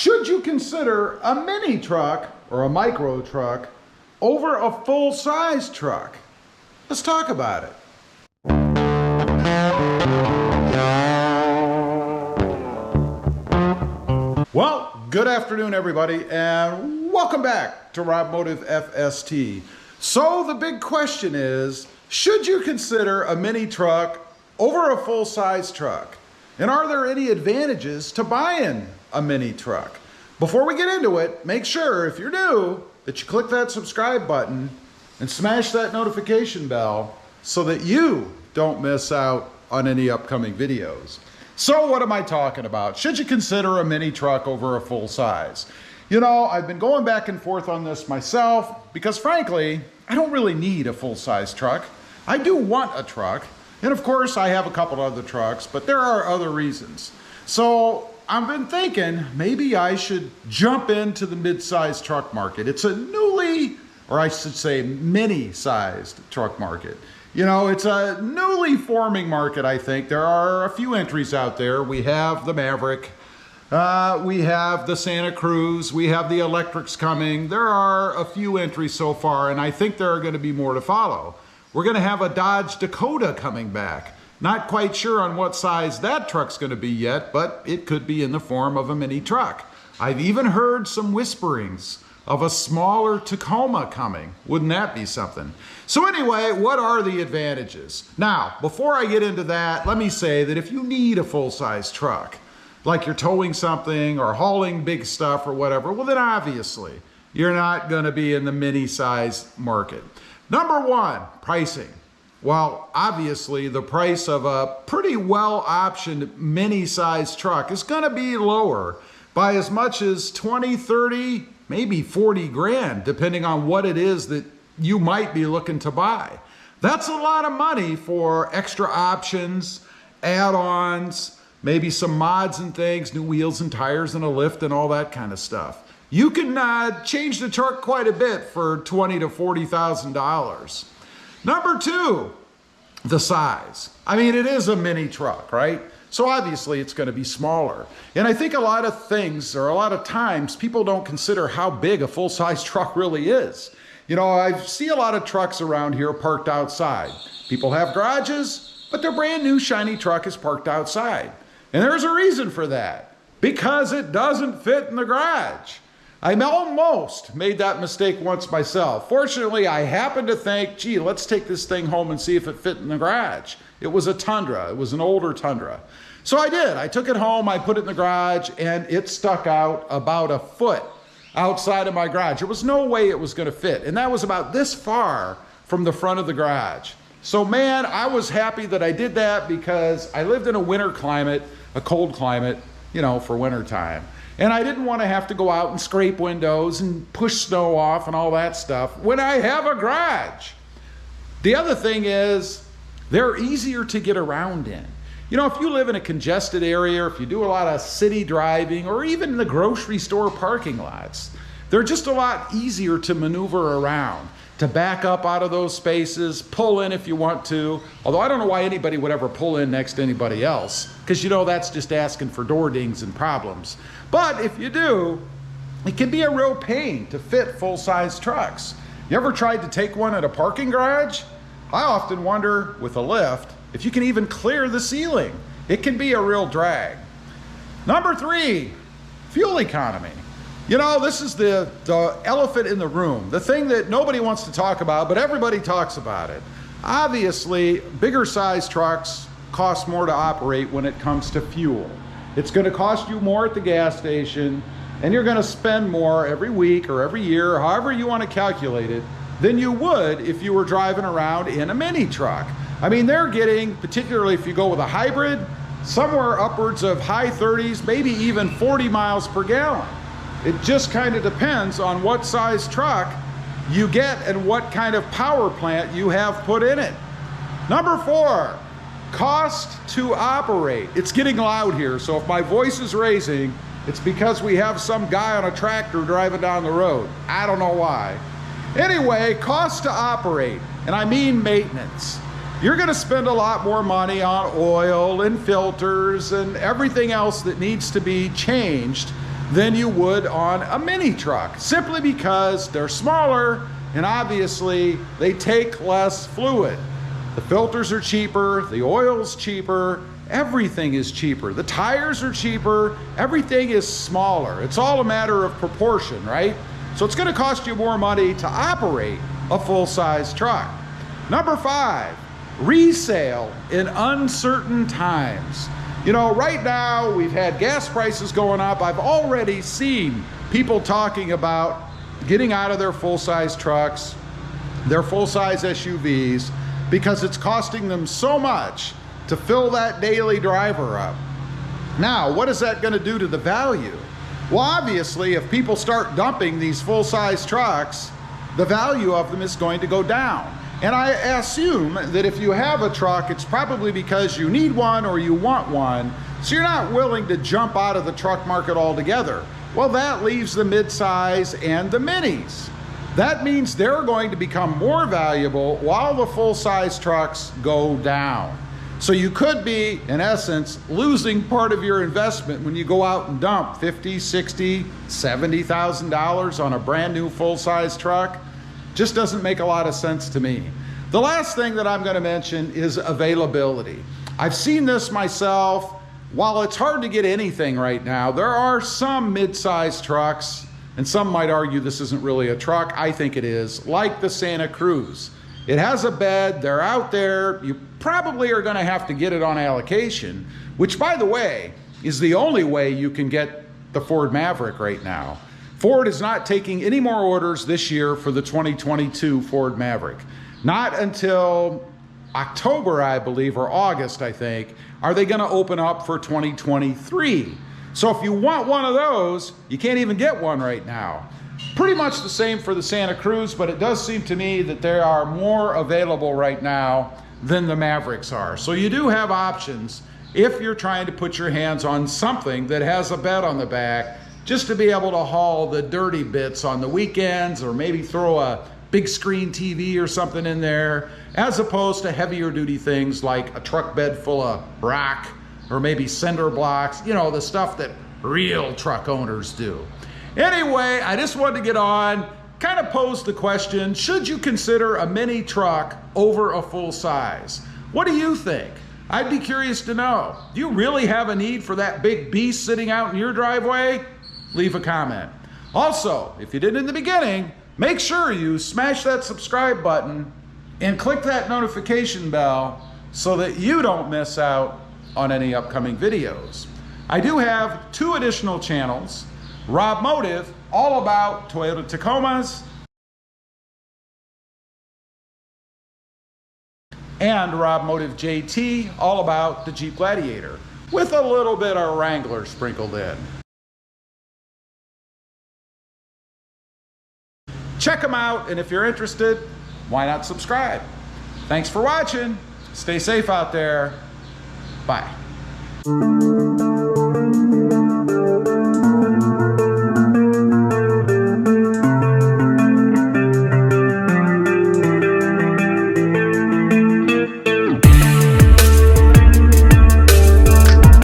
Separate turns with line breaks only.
Should you consider a mini truck or a micro truck over a full-size truck? Let's talk about it. Well, good afternoon, everybody, and welcome back to Robmotive FST. So the big question is, should you consider a mini truck over a full-size truck? And are there any advantages to buying a mini truck? Before we get into it, make sure, if you're new, that you click that subscribe button and smash that notification bell so that you don't miss out on any upcoming videos. So what am I talking about? Should you consider a mini truck over a full size? You know, I've been going back and forth on this myself because frankly, I don't really need a full-size truck. I do want a truck. And of course, I have a couple other trucks, but there are other reasons. So I've been thinking maybe I should jump into the mid-sized truck market. It's a newly, or I should say mini-sized truck market. You know, it's a newly forming market, I think. There are a few entries out there. We have the Maverick, we have the Santa Cruz, we have the electrics coming. There are a few entries so far, and I think there are going to be more to follow. We're going to have a Dodge Dakota coming back. Not quite sure on what size that truck's going to be yet, but it could be in the form of a mini truck. I've even heard some whisperings of a smaller Tacoma coming. Wouldn't that be something? So anyway, what are the advantages? Now, before I get into that, let me say that if you need a full-size truck, like you're towing something or hauling big stuff or whatever, well then obviously you're not going to be in the mini-size market. Number one, pricing. Well, obviously the price of a pretty well-optioned mini-size truck is going to be lower by as much as 20, 30, maybe 40 grand, depending on what it is that you might be looking to buy. That's a lot of money for extra options, add-ons, maybe some mods and things, new wheels and tires and a lift and all that kind of stuff. You can change the truck quite a bit for $20,000 to $40,000. Number two, the size. I mean, it is a mini truck, right? So obviously it's going to be smaller. And I think a lot of things, or a lot of times, people don't consider how big a full-size truck really is. You know, I see a lot of trucks around here parked outside. People have garages, but their brand new shiny truck is parked outside. And there's a reason for that. Because it doesn't fit in the garage. I almost made that mistake once myself. Fortunately, I happened to think, gee, let's take this thing home and see if it fit in the garage. It was a Tundra. It was an older Tundra. So I did. I took it home, I put it in the garage, and it stuck out about a foot outside of my garage. There was no way it was going to fit. And that was about this far from the front of the garage. So man, I was happy that I did that because I lived in a winter climate, a cold climate, you know, for winter time. And I didn't want to have to go out and scrape windows and push snow off and all that stuff when I have a garage. The other thing is, they're easier to get around in. You know, if you live in a congested area, or if you do a lot of city driving, or even the grocery store parking lots, they're just a lot easier to maneuver around, to back up out of those spaces, pull in if you want to. Although I don't know why anybody would ever pull in next to anybody else, because you know that's just asking for door dings and problems. But if you do, it can be a real pain to fit full-size trucks. You ever tried to take one at a parking garage? I often wonder, with a lift, if you can even clear the ceiling. It can be a real drag. Number three, fuel economy. You know, this is the elephant in the room, the thing that nobody wants to talk about, but everybody talks about it. Obviously, bigger size trucks cost more to operate when it comes to fuel. It's going to cost you more at the gas station, and you're going to spend more every week or every year, however you want to calculate it, than you would if you were driving around in a mini truck. I mean, they're getting, particularly if you go with a hybrid, somewhere upwards of high 30s, maybe even 40 miles per gallon. It just kind of depends on what size truck you get and what kind of power plant you have put in it. Number four, cost to operate. It's getting loud here, so if my voice is raising, it's because we have some guy on a tractor driving down the road. I don't know why. Anyway, cost to operate, and I mean maintenance. You're gonna spend a lot more money on oil and filters and everything else that needs to be changed than you would on a mini truck, simply because they're smaller and obviously they take less fluid. The filters are cheaper, the oil's cheaper, everything is cheaper. The tires are cheaper, everything is smaller. It's all a matter of proportion, right? So it's gonna cost you more money to operate a full-size truck. Number 5, resale in uncertain times. You know, right now we've had gas prices going up. I've already seen people talking about getting out of their full-size trucks, their full-size SUVs, because it's costing them so much to fill that daily driver up. Now, what is that going to do to the value? Well, obviously, if people start dumping these full-size trucks, the value of them is going to go down. And I assume that if you have a truck, it's probably because you need one or you want one, so you're not willing to jump out of the truck market altogether. Well, that leaves the midsize and the minis. That means they're going to become more valuable while the full-size trucks go down. So you could be, in essence, losing part of your investment when you go out and dump $50,000, $60,000, $70,000 on a brand new full-size truck. Just doesn't make a lot of sense to me. The last thing that I'm going to mention is availability. I've seen this myself. While it's hard to get anything right now, there are some mid-sized trucks, and some might argue this isn't really a truck. I think it is, like the Santa Cruz. It has a bed, they're out there. You probably are going to have to get it on allocation, which, by the way, is the only way you can get the Ford Maverick right now. Ford is not taking any more orders this year for the 2022 Ford Maverick. Not until October, I believe, or August, I think, are they going to open up for 2023. So if you want one of those, you can't even get one right now. Pretty much the same for the Santa Cruz, but it does seem to me that there are more available right now than the Mavericks are. So you do have options if you're trying to put your hands on something that has a bed on the back, just to be able to haul the dirty bits on the weekends, or maybe throw a big screen TV or something in there, as opposed to heavier duty things like a truck bed full of rock, or maybe cinder blocks, you know, the stuff that real truck owners do. Anyway, I just wanted to get on, kind of pose the question, should you consider a mini truck over a full size? What do you think? I'd be curious to know. Do you really have a need for that big beast sitting out in your driveway? Leave a comment. Also, if you did in the beginning, make sure you smash that subscribe button and click that notification bell so that you don't miss out on any upcoming videos. I do have 2 additional channels. Rob Motive, all about Toyota Tacomas, and Rob Motive JT, all about the Jeep Gladiator, with a little bit of Wrangler sprinkled in. Check them out, and if you're interested, why not subscribe? Thanks for watching. Stay safe out there. Bye.